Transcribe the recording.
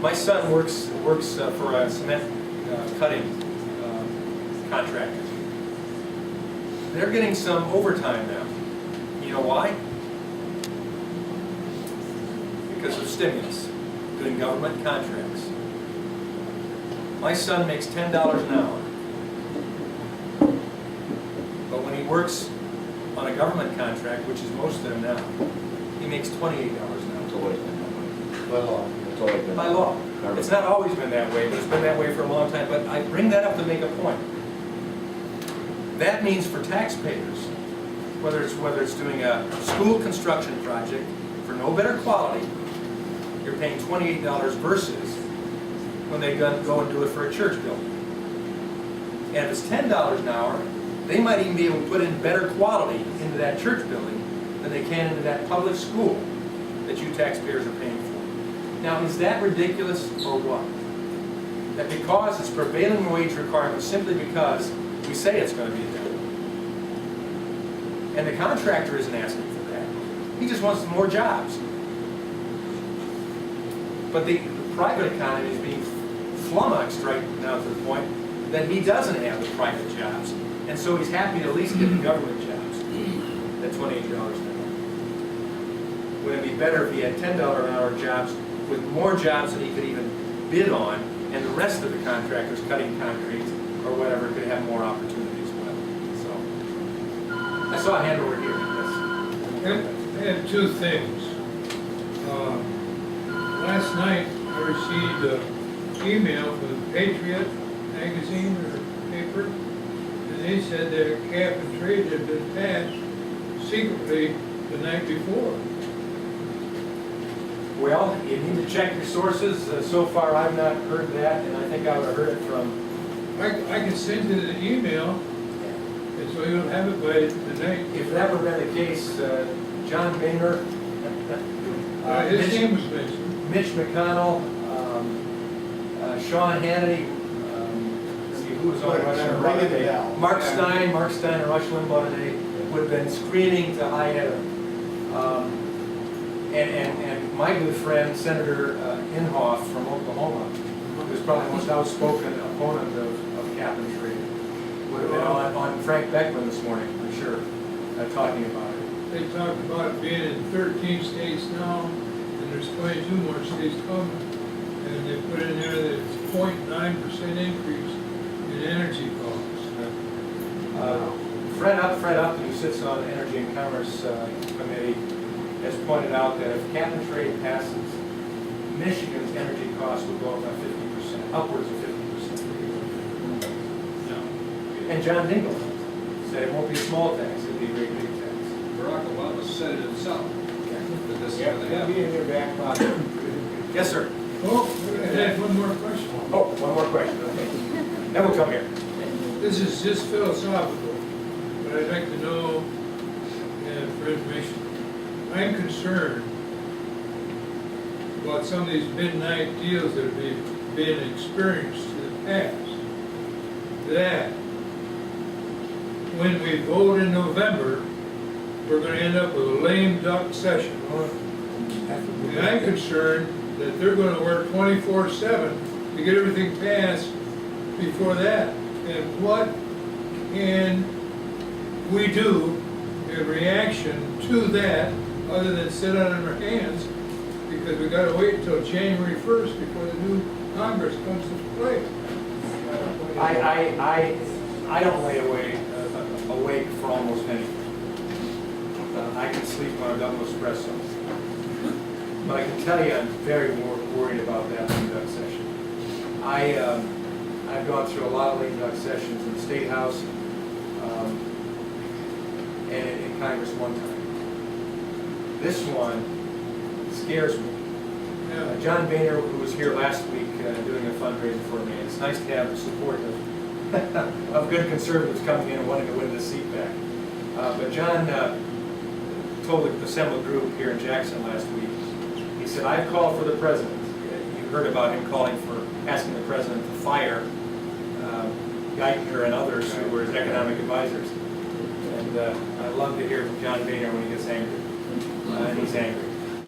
My son works for a cement cutting contractor. They're getting some overtime now. You know why? Because of stimulus, doing government contracts. My son makes $10 an hour. But when he works on a government contract, which is most of them now, he makes $28 an hour. It's always been that way. By law. It's always been By law. It's not always been that way, but it's been that way for a long time. But I bring that up to make a point. That means for taxpayers, whether it's doing a school construction project for no better quality, you're paying $28 versus when they go and do it for a church building. And if it's $10 an hour, they might even be able to put in better quality into that church building than they can into that public school that you taxpayers are paying for. Now, is that ridiculous or what? That because it's prevailing wage requirement simply because we say it's going to be there. And the contractor isn't asking for that. He just wants more jobs. But the private economy is being flummoxed right now to the point that he doesn't have the private jobs. And so he's happy to at least get the government jobs at $28 an hour. Would it be better if he had $10 an hour jobs with more jobs than he could even bid on, and the rest of the contractors cutting concrete or whatever could have more opportunity as well? So I saw a hand over here. I have two things. Last night I received an email from the Patriot magazine or paper, and they said that a cap and trade had been passed secretly the night before. Well, you need to check your sources. So far I've not heard that, and I think I would have heard it from... I can send you the email, and so you'll have it by tonight. If that would have been the case, John Boehner, His name was mentioned. Mitch McConnell, Sean Hannity, let's see who was on Rush Limbaugh today. Mark Stein and Rush Limbaugh today would have been screaming to high heaven. And my good friend, Senator Inhofe from Oklahoma, who's probably the most outspoken opponent of cap and trade, would have been on Frank Beckman this morning, I'm sure, talking about it. They talked about it being in 13 states now, and there's 22 more states coming. And they put in there that it's 0.9% increase in energy costs. Fred Upton, who sits on the Energy and Commerce Committee, has pointed out that if cap and trade passes, Michigan's energy costs will go up by 50%, upwards of 50%. And John Dingell said it won't be a small tax, it'll be a great big tax. Barack Obama said it himself. That this is Yeah, going to it'll happen. be in your back pocket. Yes, sir. Oh, I have one more question. Oh, one more question, okay. Then we'll come here. This is just philosophical, but I'd like to know for information. I'm concerned about some of these midnight deals that have been experienced in the past. That when we vote in November, we're going to end up with a lame duck session. And I'm concerned that they're going to work 24/7 to get everything passed before that. And what can we do in reaction to that other than sit on our hands? Because we got to wait until January 1st before the new Congress comes to play. I don't lay awake for almost anything. I can sleep on a double espresso. But I can tell you I'm very worried about that lame duck session. I've gone through a lot of lame duck sessions in the State House and in Congress one time. This one scares me. John Boehner, who was here last week doing a fundraiser for me, it's nice to have the support of good conservatives coming in and wanting to win this seat back. But John told the assembled group here in Jackson last week, he said, I've called for the president. You heard about him asking the president to fire Geithner and others who were his economic advisors. And I love to hear from John Boehner when he gets angry. And he's angry.